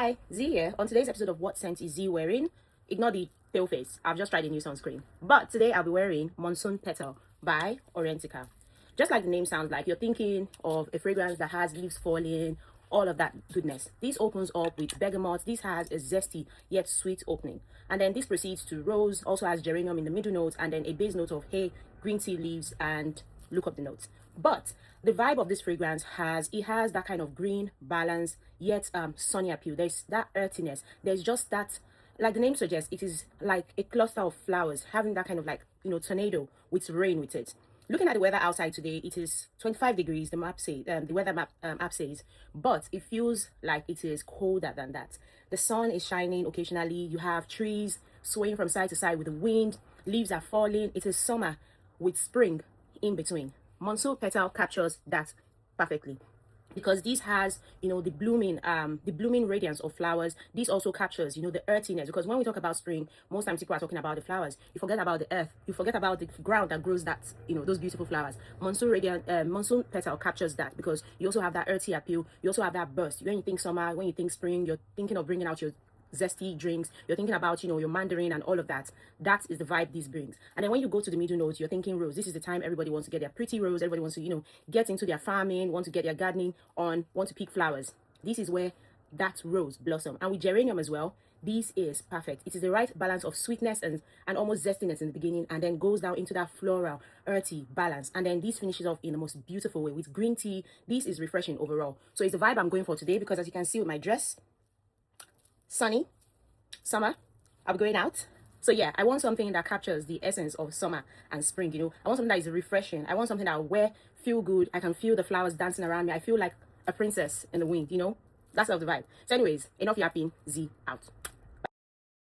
Hi, Z here. On today's episode of What Scent is Z Wearing? Ignore the pale face. I've just tried a new sunscreen. But today I'll be wearing Monsoon Petal by Orientica. Just like the name sounds like, you're thinking of a fragrance that has leaves falling, all of that goodness. This opens up with bergamot. This has a zesty yet sweet opening. And then this proceeds to rose, also has geranium in the middle note, and then a base note of hay, green tea leaves, and look up the notes. But the vibe of this fragrance has that kind of green balance yet sunny appeal. There's that earthiness. There's just that, like the name suggests, it is like a cluster of flowers having that kind of like, tornado with rain with it. Looking at the weather outside today, it is 25 degrees. The map say the weather map app says, but it feels like it is colder than that. The sun is shining occasionally. You have trees swaying from side to side with the wind. Leaves are falling. It is summer with spring in between. Monsoon Petal captures that perfectly, because this has the blooming radiance of flowers. This also captures the earthiness, because when we talk about spring, most times people are talking about the flowers. You forget about the earth, you forget about the ground that grows that those beautiful flowers. Monsoon Petal captures that, because you also have that earthy appeal. You also have that burst. When you think summer, when you think spring, you're thinking of bringing out your zesty drinks, you're thinking about your Mandarin and all of that. That is the vibe this brings. And then when you go to the middle notes, you're thinking rose. This is the time everybody wants to get their pretty rose. Everybody wants to get into their farming, want to get their gardening on, want to pick flowers. This is where that rose blossom. And with geranium as well, this is perfect. It is the right balance of sweetness and almost zestiness in the beginning, and then goes down into that floral earthy balance, and then this finishes off in the most beautiful way with green tea. This is refreshing overall. So it's the vibe I'm going for today, because as you can see with my dress, sunny, summer, I'll be going out. So yeah, I want something that captures the essence of summer and spring. I want something that is refreshing. I want something that I'll wear, feel good. I can feel the flowers dancing around me. I feel like a princess in the wind. That's sort of the vibe. So anyways, enough yapping. Z out.